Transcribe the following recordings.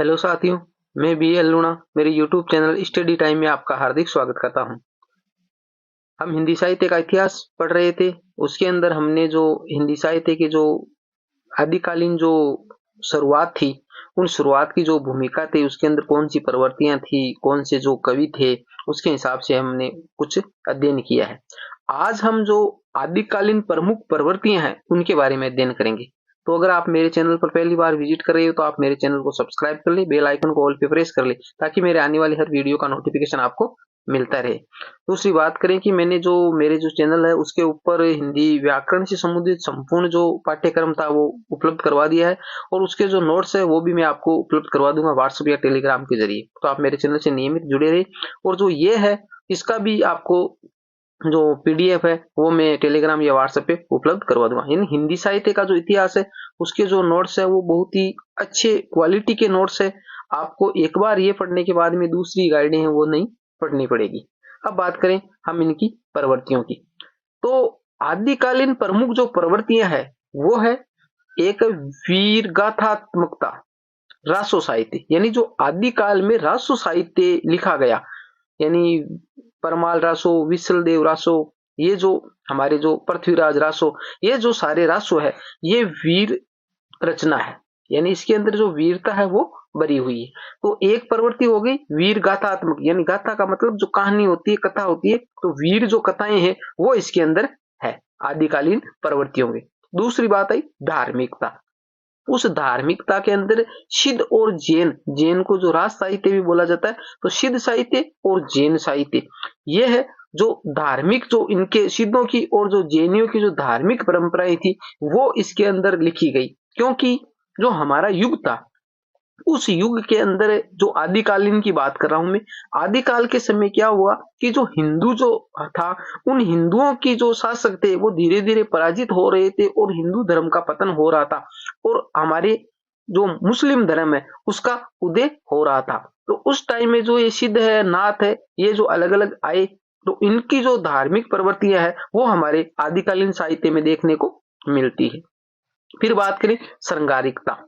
Hello साथियों, मैं B L लूणा मेरे यूट्यूब चैनल स्टडी टाइम में आपका हार्दिक स्वागत करता हूं। हम हिंदी साहित्य का इतिहास पढ़ रहे थे। उसके अंदर हमने जो हिंदी साहित्य के जो आदिकालीन जो शुरुआत थी, उन शुरुआत की जो भूमिका थी, उसके अंदर कौन सी प्रवृत्तियां थी, कौन से जो कवि थे, उसके हिसाब से हमने कुछ अध्ययन किया है। आज हम जो आदिकालीन प्रमुख प्रवृत्तियां हैं, उनके बारे में अध्ययन करेंगे। तो अगर आप मेरे चैनल पर पहली बार विजिट कर रहे हो तो आप मेरे चैनल को सब्सक्राइब कर ले, बेल आइकन को ऑल पे प्रेस कर ले, ताकि मेरे आने वाली हर वीडियो का नोटिफिकेशन आपको मिलता रहे। दूसरी बात करें कि मैंने जो मेरे जो चैनल है उसके ऊपर हिंदी व्याकरण से संबंधित संपूर्ण जो पाठ्यक्रम था वो उपलब्ध करवा दिया है, और उसके जो नोट्स है वो भी मैं आपको उपलब्ध करवा दूंगा व्हाट्सएप या टेलीग्राम के जरिए। तो आप मेरे चैनल से नियमित जुड़े रहे। और जो ये है, इसका भी आपको जो पीडीएफ है वो मैं टेलीग्राम या व्हाट्सएप पे उपलब्ध करवा दूंगा। यानी हिंदी साहित्य का जो इतिहास है उसके जो नोट्स है वो बहुत ही अच्छे क्वालिटी के नोट्स है। आपको एक बार ये पढ़ने के बाद में दूसरी गाइडें हैं वो नहीं पढ़नी पड़ेगी। अब बात करें हम इनकी प्रवृत्तियों की, तो आदिकालीन प्रमुख जो प्रवृत्तियां है वो है एक वीर गाथात्मकता, रासो साहित्य। यानी जो आदिकाल में रासो साहित्य लिखा गया, यानी परमाल रासो, विसल देव रासो, ये जो हमारे जो पृथ्वीराज रासो, ये जो सारे रासो है ये वीर रचना है। यानी इसके अंदर जो वीरता है वो भरी हुई है। तो एक प्रवृत्ति हो गई वीर गाथात्मक, यानी गाथा का मतलब जो कहानी होती है, कथा होती है। तो वीर जो कथाएं हैं वो इसके अंदर है आदिकालीन प्रवृत्तियों में। दूसरी बात आई धार्मिकता। उस धार्मिकता के अंदर सिद्ध और जैन, जैन को जो राज साहित्य भी बोला जाता है, तो सिद्ध साहित्य और जैन साहित्य, ये है जो धार्मिक, जो इनके सिद्धों की और जो जैनियों की जो धार्मिक परंपराएं थी वो इसके अंदर लिखी गई। क्योंकि जो हमारा युग था, उस युग के अंदर जो आदिकालीन की बात कर रहा हूं मैं, आदिकाल के समय क्या हुआ कि जो हिंदू जो था, उन हिंदुओं की जो शासक थे वो धीरे धीरे पराजित हो रहे थे और हिंदू धर्म का पतन हो रहा था, और हमारे जो मुस्लिम धर्म है उसका उदय हो रहा था। तो उस टाइम में जो ये सिद्ध है, नाथ है, ये जो अलग अलग आए, तो इनकी जो धार्मिक प्रवृत्तियां है वो हमारे आदिकालीन साहित्य में देखने को मिलती है। फिर बात करें श्रृंगारिकता,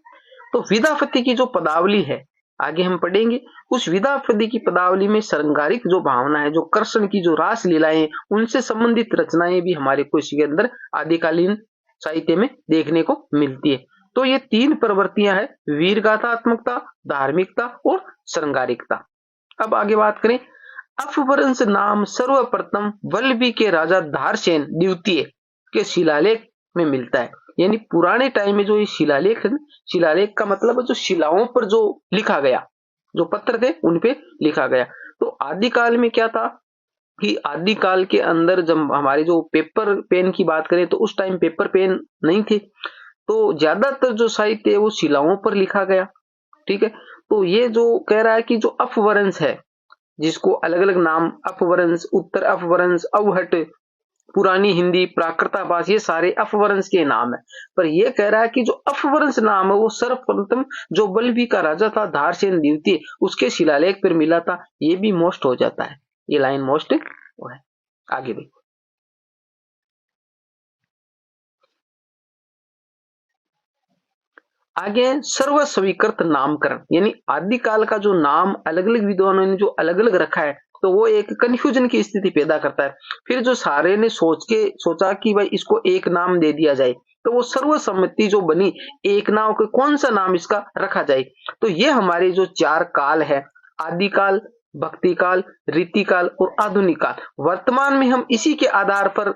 तो विद्यापति की जो पदावली है आगे हम पढ़ेंगे, उस विद्यापति की पदावली में श्रृंगारिक जो भावना है, जो कृष्ण की जो रास लीलाएं, उनसे संबंधित रचनाएं भी हमारे को इसके अंदर आदिकालीन साहित्य में देखने को मिलती है। तो ये तीन प्रवृत्तियां हैं, वीर गाथात्मकता, धार्मिकता और श्रृंगारिकता। अब आगे बात करें, अपभ्रंश नाम सर्वप्रथम वल्लभी के राजा धारसेन द्वितीय के शिलालेख में मिलता है। यानी पुराने टाइम में जो ये शिलालेख है, शिलालेख का मतलब है जो शिलाओं पर जो लिखा गया, जो पत्थर थे उन पे लिखा गया। तो आदिकाल में क्या था कि आदिकाल के अंदर जब हमारे जो पेपर पेन की बात करें तो उस टाइम पेपर पेन नहीं थे, तो ज्यादातर जो साहित्य है वो शिलाओं पर लिखा गया। ठीक है, तो ये जो कह रहा है कि जो अपभ्रंश है, जिसको अलग अलग नाम अपभ्रंश, उत्तर अपभ्रंश, अवहट, पुरानी हिंदी, प्राकृताभास, ये सारे अपभ्रंश के नाम है। पर यह कह रहा है कि जो अपभ्रंश नाम है वो सर्वप्रथम जो वल्लभी का राजा था धारसेन द्वितीय, उसके शिलालेख पर मिला था। ये भी मोस्ट हो जाता है, ये लाइन मोस्ट वो है। आगे देखो, आगे सर्व स्वीकृत नामकरण, यानी आदिकाल का जो नाम अलग अलग विद्वानों ने जो अलग अलग रखा है, तो वो एक कंफ्यूजन की स्थिति पैदा करता है। फिर जो सारे ने सोचा कि भाई इसको एक नाम दे दिया जाए, तो वो सर्वसम्मति जो बनी, एक नाम को कौन सा नाम इसका रखा जाए। तो ये हमारे जो चार काल है, आदिकाल, भक्ति काल, रीति काल और आधुनिक काल, वर्तमान में हम इसी के आधार पर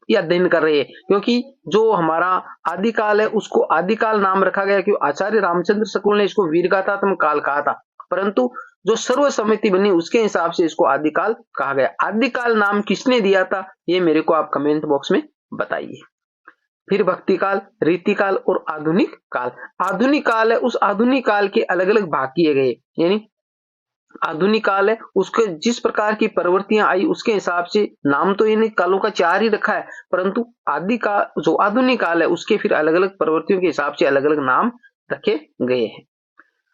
ये अध्ययन कर रहे हैं। क्योंकि जो हमारा आदिकाल है उसको आदिकाल नाम रखा गया क्यों, आचार्य रामचंद्र शुक्ल ने इसको वीरगाथात्मक काल कहा था, परंतु जो सर्व समिति बनी उसके हिसाब से इसको आदिकाल कहा गया। आदिकाल नाम किसने दिया था ये मेरे को आप कमेंट बॉक्स में बताइए। फिर भक्ति काल, रीति काल और आधुनिक काल। आधुनिक काल है, उस आधुनिक काल के अलग अलग भाग किए गए, यानी आधुनिक काल है उसके जिस प्रकार की प्रवृत्तियां आई उसके हिसाब से नाम तो इन कालों का चार ही रखा है, परंतु आदि का जो आधुनिक काल है उसके फिर अलग अलग प्रवृत्तियों के हिसाब से अलग अलग नाम रखे गए हैं।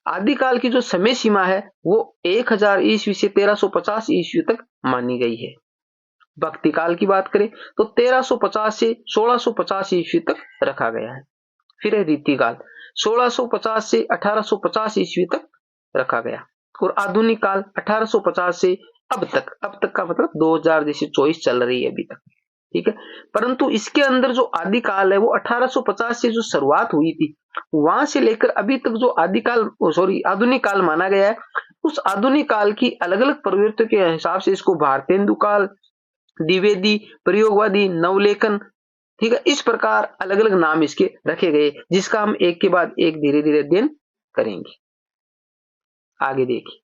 आदिकाल की जो समय सीमा है वो 1000 ईस्वी से 1350 ईस्वी तक मानी गई है। भक्ति काल की बात करें तो 1350 से 1650 ईस्वी तक रखा गया है। फिर है रीति काल, 1650 से 1850 ईस्वी तक रखा गया और आधुनिक काल 1850 से अब तक का मतलब 2024 चल रही है अभी तक, ठीक है। परंतु इसके अंदर जो आदि काल है वो 1850 से जो शुरुआत हुई थी वहां से लेकर अभी तक जो आधुनिक काल माना गया है, उस आधुनिक काल की अलग अलग प्रवृत्तियों के हिसाब से इसको भारतेंदु काल, द्विवेदी, प्रयोगवादी, नवलेखन, ठीक है, इस प्रकार अलग अलग नाम इसके रखे गए, जिसका हम एक के बाद एक धीरे धीरे अध्ययन करेंगे। आगे देखिए,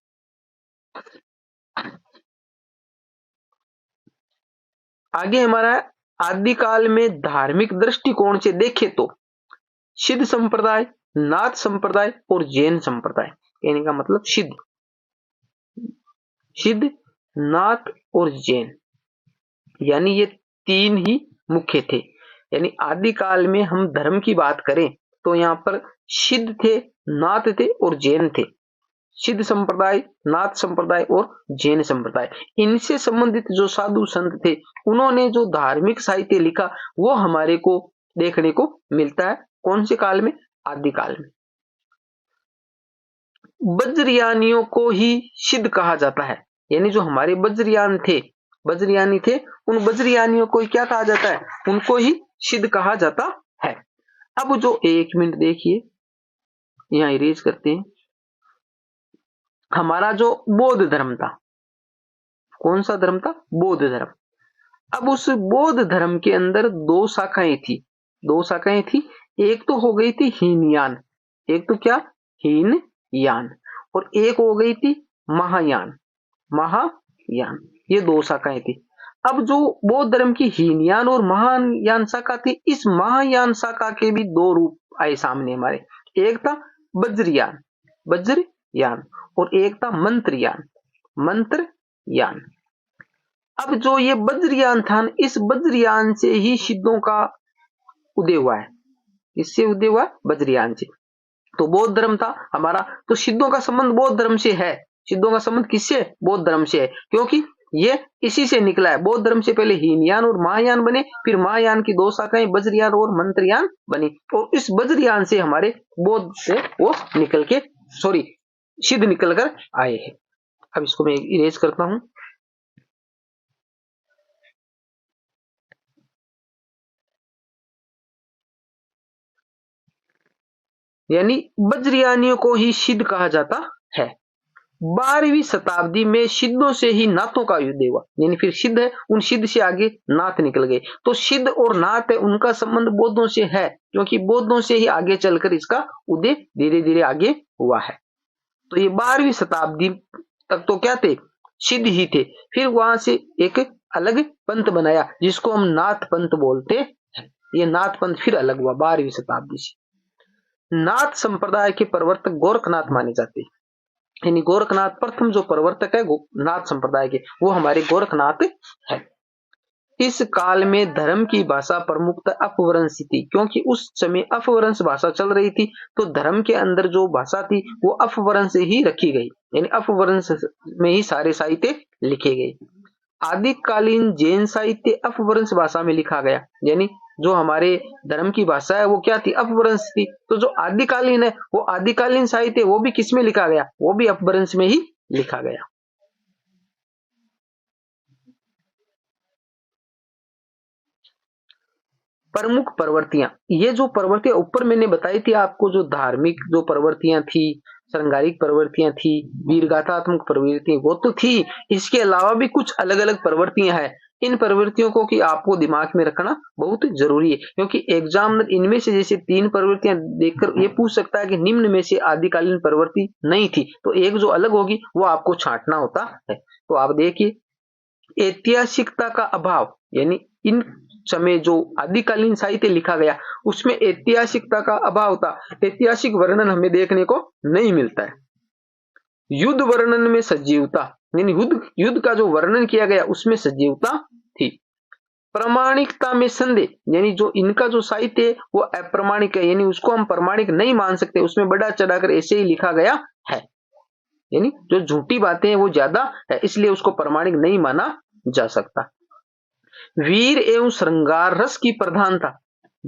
आगे हमारा आदिकाल में धार्मिक दृष्टिकोण से देखें तो सिद्ध संप्रदाय, नाथ संप्रदाय और जैन संप्रदाय। कहने का मतलब सिद्ध, नाथ और जैन, यानी ये तीन ही मुख्य थे। यानी आदिकाल में हम धर्म की बात करें तो यहाँ पर सिद्ध थे, नाथ थे और जैन थे। सिद्ध संप्रदाय, नाथ संप्रदाय और जैन संप्रदाय, इनसे संबंधित जो साधु संत थे उन्होंने जो धार्मिक साहित्य लिखा वो हमारे को देखने को मिलता है कौन से काल में? आदिकाल में। वज्रयानियों को ही सिद्ध कहा जाता है, यानी जो हमारे वज्रयानी थे उन वज्रयानियों को क्या कहा जाता है? उनको ही सिद्ध कहा जाता है। अब जो 1 मिनट देखिए, यहां इरेज करते हैं। हमारा जो बौद्ध धर्म था, कौन सा धर्म था? बौद्ध धर्म। अब उस बौद्ध धर्म के अंदर दो शाखाएं थी। एक तो हो गई थी हीनयान, एक तो क्या? हीनयान, और एक हो गई थी महायान। ये दो शाखाएं थी। अब जो बौद्ध धर्म की हीनयान और महायान शाखा थी, इस महायान शाखा के भी दो रूप आए सामने हमारे। एक था वज्रयान और एक था मंत्रयान। अब जो ये वज्रयान था, इस वज्रयान से ही सिद्धों का उदय हुआ है। इससे उदय हुआ वज्रयान से। तो बौद्ध धर्म था हमारा, तो सिद्धों का संबंध बौद्ध धर्म से है। सिद्धों का संबंध किससे? बौद्ध धर्म से है, क्योंकि ये इसी से निकला है। बौद्ध धर्म से पहले हीनयान और महायान बने, फिर महायान की दो शाखाएं वज्रयान और मंत्रयान बनी, और इस वज्रयान से हमारे बौद्ध से वो सिद्ध निकलकर आए हैं। अब इसको मैं इरेज करता हूं। यानी वज्रयानियों को ही सिद्ध कहा जाता है। 12वीं शताब्दी में सिद्धों से ही नाथों का युद्ध हुआ, यानी फिर सिद्ध है, उन सिद्ध से आगे नाथ निकल गए। तो सिद्ध और नाथ है, उनका संबंध बौद्धों से है, क्योंकि बौद्धों से ही आगे चलकर इसका उदय धीरे धीरे आगे हुआ है। तो ये 12वीं शताब्दी तक तो क्या थे? सिद्ध ही थे। फिर वहां से एक अलग पंथ बनाया जिसको हम नाथ पंथ बोलते हैं। ये नाथ पंथ फिर अलग हुआ 12वीं शताब्दी से। नाथ संप्रदाय के प्रवर्तक गोरखनाथ माने जाते हैं, यानी गोरखनाथ प्रथम जो प्रवर्तक है नाथ संप्रदाय के, वो हमारे गोरखनाथ है। इस काल में धर्म की भाषा प्रमुखतः अपभ्रंश थी, क्योंकि उस समय अपभ्रंश भाषा चल रही थी, तो धर्म के अंदर जो भाषा थी वो अपभ्रंश ही रखी गई, यानी अपभ्रंश में ही सारे साहित्य लिखे गए। आदिकालीन जैन साहित्य अपभ्रंश भाषा में लिखा गया, यानी जो हमारे धर्म की भाषा है वो क्या थी? अपभ्रंश थी। तो जो आदिकालीन है वो आदिकालीन साहित्य वो भी किसमें लिखा गया? वो भी अपभ्रंश में ही लिखा गया। प्रमुख प्रवृत्तियां, ये जो प्रवृत्तियां ऊपर मैंने बताई थी आपको, जो धार्मिक जो प्रवृत्तियां थी, श्रृंगारिक प्रवृत्तियां थी, वीरगाथात्मक प्रवृत्तियां वो तो थी, इसके अलावा भी कुछ अलग अलग प्रवृत्तियां हैं। इन प्रवृत्तियों को कि आपको दिमाग में रखना बहुत जरूरी है, क्योंकि एग्जामिनर इनमें से जैसे 3 प्रवृत्तियां देखकर ये पूछ सकता है कि निम्न में से आदिकालीन प्रवृत्ति नहीं थी, तो एक जो अलग होगी वो आपको छांटना होता है। तो आप देखिए, ऐतिहासिकता का अभाव, यानी इन समय जो आदिकालीन साहित्य लिखा गया उसमें ऐतिहासिकता का अभाव था। ऐतिहासिक वर्णन हमें देखने को नहीं मिलता है। युद्ध वर्णन में सजीवता, यानी युद्ध का जो वर्णन किया गया उसमें सजीवता थी। प्रामाणिकता में संदेह, यानी जो इनका जो साहित्य है वो अप्रामाणिक है, यानी उसको हम प्रामाणिक नहीं मान सकते, उसमें बढ़ा चढ़ाकर ऐसे ही लिखा गया है, यानी जो झूठी बातें हैं वो ज्यादा है, इसलिए उसको प्रामाणिक नहीं माना जा सकता। वीर एवं श्रृंगार रस की प्रधानता,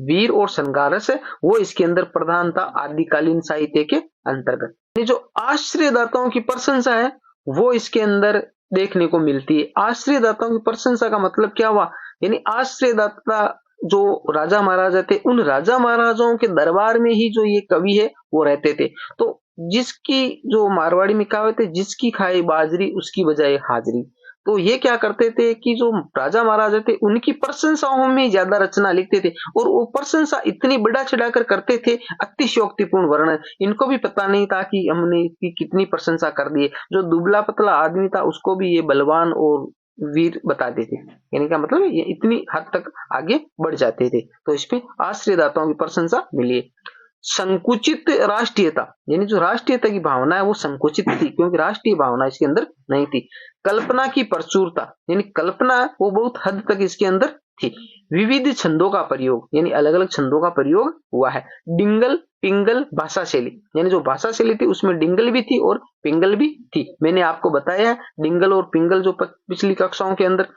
वीर और संघर्ष है वो इसके अंदर प्रधान था आदिकालीन साहित्य के अंतर्गत। ये जो आश्रयदाताओं की प्रशंसा है वो इसके अंदर देखने को मिलती है। आश्रयदाताओं की प्रशंसा का मतलब क्या हुआ, यानी आश्रयदाता जो राजा महाराजा थे, उन राजा महाराजाओं के दरबार में ही जो ये कवि है वो रहते थे। तो जिसकी, जो मारवाड़ी में कहावत है, जिसकी खाई बाजरी उसकी बजाय हाजरी। तो ये क्या करते थे कि जो राजा महाराजा थे उनकी प्रशंसाओं में ज्यादा रचना लिखते थे, और वो प्रशंसा इतनी बढ़ा चढ़ाकर करते थे, अतिशयोक्तिपूर्ण वर्णन। इनको भी पता नहीं था कि हमने इसकी कितनी प्रशंसा कर दी है। जो दुबला पतला आदमी था उसको भी ये बलवान और वीर बताते थे, यानी क्या मतलब ये इतनी हद तक आगे बढ़ जाते थे। तो इस पे आश्रयदाताओं की प्रशंसा मिली है। संकुचित राष्ट्रीयता, यानी जो राष्ट्रीयता की भावना है वो संकुचित थी, क्योंकि राष्ट्रीय भावना इसके अंदर नहीं थी। कल्पना की प्रचुरता, यानी कल्पना वो बहुत हद तक इसके अंदर थी। विविध छंदों का प्रयोग, यानी अलग अलग छंदों का प्रयोग हुआ है। डिंगल पिंगल भाषा शैली, यानी जो भाषा शैली थी उसमें डिंगल भी थी और पिंगल भी थी। मैंने आपको बताया है डिंगल और पिंगल जो पिछली कक्षाओं के अंदर,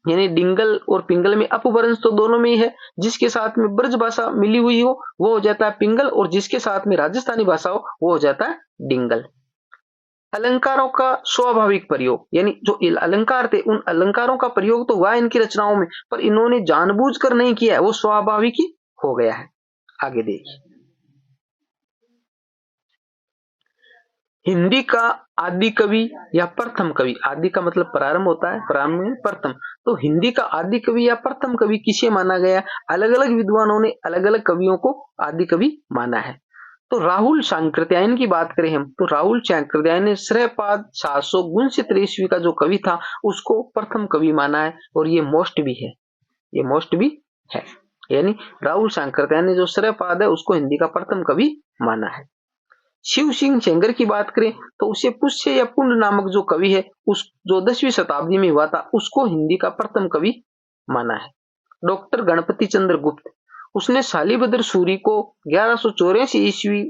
यानी डिंगल और पिंगल में अपभ्रंश तो दोनों में ही है। जिसके साथ में ब्रज भाषा मिली हुई हो वो हो जाता है पिंगल, और जिसके साथ में राजस्थानी भाषा हो वो हो जाता है डिंगल। अलंकारों का स्वाभाविक प्रयोग, यानी जो अलंकार थे उन अलंकारों का प्रयोग तो हुआ इनकी रचनाओं में, पर इन्होंने जानबूझकर नहीं किया है, वो स्वाभाविक ही हो गया है। आगे देखिए, हिंदी का आदि कवि या प्रथम कवि, आदि का मतलब प्रारंभ होता है, प्रारंभ में प्रथम, तो हिंदी का आदि कवि या प्रथम कवि किसे माना गया? अलग अलग विद्वानों ने अलग अलग कवियों को आदि कवि माना है। तो राहुल सांकृत्यायन की बात करें हम, तो राहुल सांकृत्यायन ने श्रयपाद 759 ईस्वी का जो कवि था उसको प्रथम कवि माना है, और ये मोस्ट भी है, ये मोस्ट भी है। यानी राहुल सांकृत्यायन ने जो श्रयपाद है उसको हिंदी का प्रथम कवि माना है। शिव सिंह सेंगर की बात करें तो उसे पुष्य या पुंड नामक जो कवि है उस जो 10वीं शताब्दी में हुआ था उसको हिंदी का प्रथम कवि माना है। डॉक्टर गणपति चंद्र गुप्त, उसने शालिभद्र सूरी को 1184 ईस्वी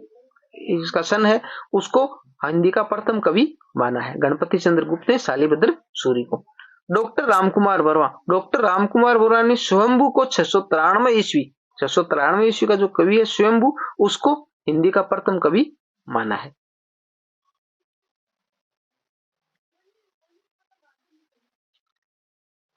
इसका सन है उसको हिंदी का प्रथम कवि माना है। गणपति चंद्र गुप्त ने शालिभद्र सूरी को। डॉक्टर रामकुमार वर्मा, डॉक्टर रामकुमार वर्मा ने स्वयंभू को 693 ईस्वी का जो कवि है स्वयंभू, उसको हिंदी का प्रथम कवि माना है।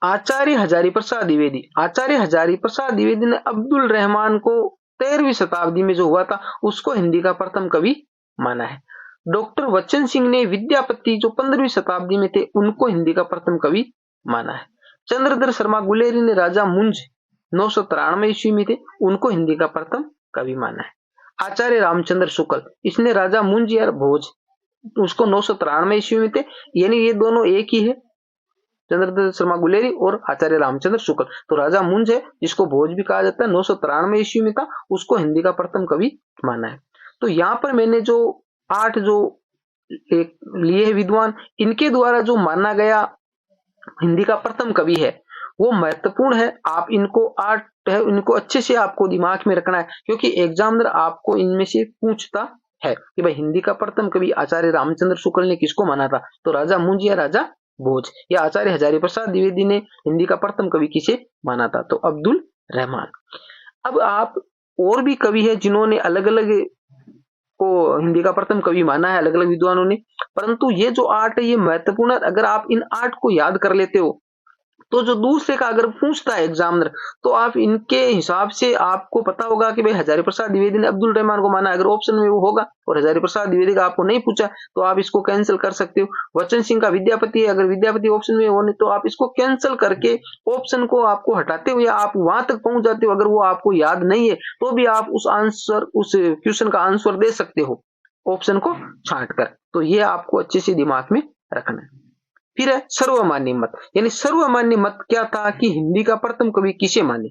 आचार्य हजारी प्रसाद द्विवेदी, आचार्य हजारी प्रसाद द्विवेदी ने अब्दुल रहमान को 13वीं शताब्दी में जो हुआ था उसको हिंदी का प्रथम कवि माना है। डॉक्टर वचन सिंह ने विद्यापति जो 15वीं शताब्दी में थे उनको हिंदी का प्रथम कवि माना है। चंद्रधर शर्मा गुलेरी ने राजा मुंज 993 ईस्वी में थे उनको हिंदी का प्रथम कवि माना है। आचार्य रामचंद्र शुक्ल, इसने राजा मुंज या भोज उसको 993 ईस्वी में थे, यानी ये दोनों एक ही है, चंद्रधर शर्मा गुलेरी और आचार्य रामचंद्र शुक्ल। तो राजा मुंज है जिसको भोज भी कहा जाता है 993 ईस्वी में था, उसको हिंदी का प्रथम कवि माना है। तो यहाँ पर मैंने जो 8 जो एक लिए विद्वान, इनके द्वारा जो माना गया हिंदी का प्रथम कवि है वो महत्वपूर्ण है। आप इनको 8 है इनको अच्छे से आपको दिमाग में रखना है, क्योंकि एग्जामिनर आपको इनमें से पूछता है कि भाई हिंदी का प्रथम कवि आचार्य रामचंद्र शुक्ल ने किसको माना था, तो राजा मुंज या राजा भोज, या आचार्य हजारी प्रसाद द्विवेदी ने हिंदी का प्रथम कवि किसे माना था, तो अब्दुल रहमान। अब आप और भी कवि है जिन्होंने अलग अलग को हिंदी का प्रथम कवि माना है, अलग अलग विद्वानों ने, परंतु ये जो 8 है ये महत्वपूर्ण है। अगर आप इन 8 को याद कर लेते हो तो जो दूसरे का अगर पूछता है एग्जामिनर तो आप इनके हिसाब से आपको पता होगा कि भाई हजारी प्रसाद द्विवेदी ने अब्दुल रहमान को माना, अगर ऑप्शन में वो होगा और हजारी प्रसाद द्विवेदी का आपको नहीं पूछा तो आप इसको कैंसिल कर सकते हो। वचन सिंह का विद्यापति है, अगर विद्यापति ऑप्शन में होने तो आप इसको कैंसिल करके ऑप्शन को आपको हटाते हो या आप वहां तक पहुंच जाते हो। अगर वो आपको याद नहीं है तो भी आप उस क्वेश्चन का आंसर दे सकते हो ऑप्शन को छांट कर। तो ये आपको अच्छे से दिमाग में रखना है। फिर है सर्वमान्य मत, यानी सर्वमान्य मत क्या था कि हिंदी का प्रथम कवि किसे माने,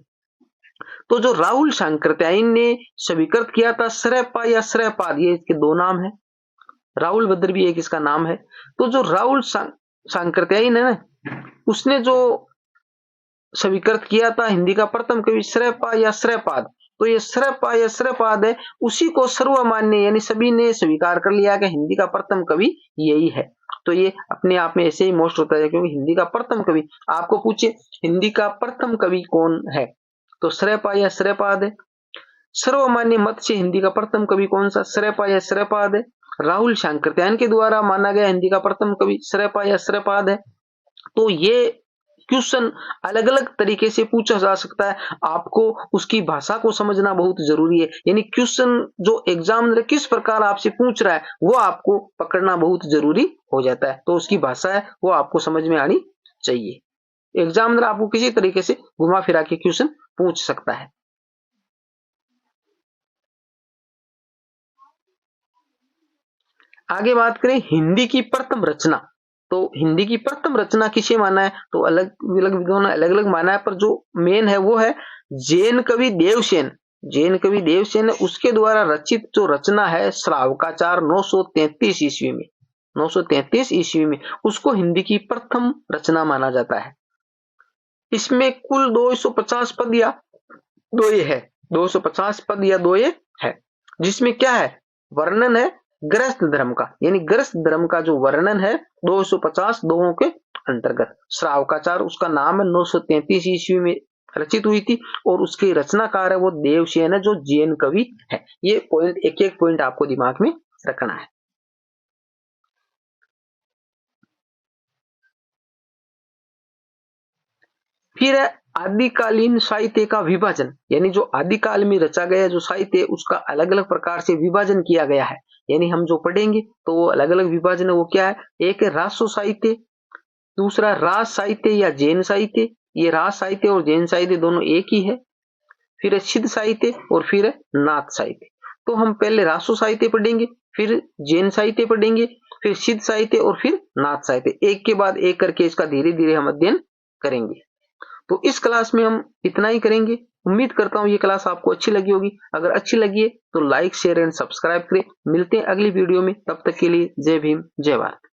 तो जो राहुल सांकृत्यायन ने स्वीकृत किया था श्रयपा या श्रयपाद, ये इसके 2 नाम है, राहुल भद्र भी एक इसका नाम है। तो जो राहुल सांकृत्यायन है ना उसने जो स्वीकृत किया था हिंदी का प्रथम कवि श्रयपा या श्रयपाद, तो ये श्रयपा या श्रयपाद है उसी को सर्वमान्य यानी सभी ने स्वीकार कर लिया कि हिंदी का प्रथम कवि यही है। तो ये अपने आप में ऐसे ही मोस्ट होता है, क्योंकि हिंदी का प्रथम कवि आपको पूछे हिंदी का प्रथम कवि कौन है तो श्रेपा या श्रेपाद है। सर्वमान्य मत से हिंदी का प्रथम कवि कौन सा? श्रेपा या श्रेपाद है। राहुल शांकृत्यायन के द्वारा माना गया हिंदी का प्रथम कवि श्रेपा या श्रेपाद है। तो ये क्वेश्चन अलग अलग तरीके से पूछा जा सकता है, आपको उसकी भाषा को समझना बहुत जरूरी है। यानी क्वेश्चन जो एग्जामिनर किस प्रकार आपसे पूछ रहा है वो आपको पकड़ना बहुत जरूरी हो जाता है। तो उसकी भाषा है वो आपको समझ में आनी चाहिए। एग्जामिनर आपको किसी तरीके से घुमा फिरा के क्वेश्चन पूछ सकता है। आगे बात करें हिंदी की प्रथम रचना। तो हिंदी की प्रथम रचना किसे माना है? तो अलग अलग विद्वानों ने अलग अलग माना है, पर जो मेन है वो है जैन कवि देवसेन। जैन कवि देवसेन है, उसके द्वारा रचित जो रचना है श्रावकाचार 933 ईस्वी में, 933 ईस्वी में उसको हिंदी की प्रथम रचना माना जाता है। इसमें कुल 250 पद या दोये है, 250 पद या दोये है, जिसमें क्या है? वर्णन है गृहस्थ धर्म का, यानी गृहस्थ धर्म का जो वर्णन है 250 दोहों के अंतर्गत। श्रावकाचार उसका नाम है, 933 ईस्वी में रचित हुई थी और उसके रचनाकार है वो देवसेन है जो जैन कवि है। ये पॉइंट एक एक पॉइंट आपको दिमाग में रखना है। फिर है आदिकालीन साहित्य का विभाजन, यानी जो आदिकाल में रचा गया जो साहित्य उसका अलग अलग प्रकार से विभाजन किया गया है। यानी हम जो पढ़ेंगे तो वो अलग अलग विभाजन है, वो क्या है? एक है रासो साहित्य, दूसरा रास साहित्य या जैन साहित्य। ये रास साहित्य और जैन साहित्य दोनों एक ही है। फिर है सिद्ध साहित्य और फिर है नाथ साहित्य। तो हम पहले रासो साहित्य पढ़ेंगे, फिर जैन साहित्य पढ़ेंगे, फिर सिद्ध साहित्य और फिर नाथ साहित्य। एक के बाद एक करके इसका धीरे धीरे हम अध्ययन करेंगे। तो इस क्लास में हम इतना ही करेंगे। उम्मीद करता हूं ये क्लास आपको अच्छी लगी होगी। अगर अच्छी लगी है तो लाइक शेयर एंड सब्सक्राइब करें। मिलते हैं अगली वीडियो में, तब तक के लिए जय भीम जय भारत।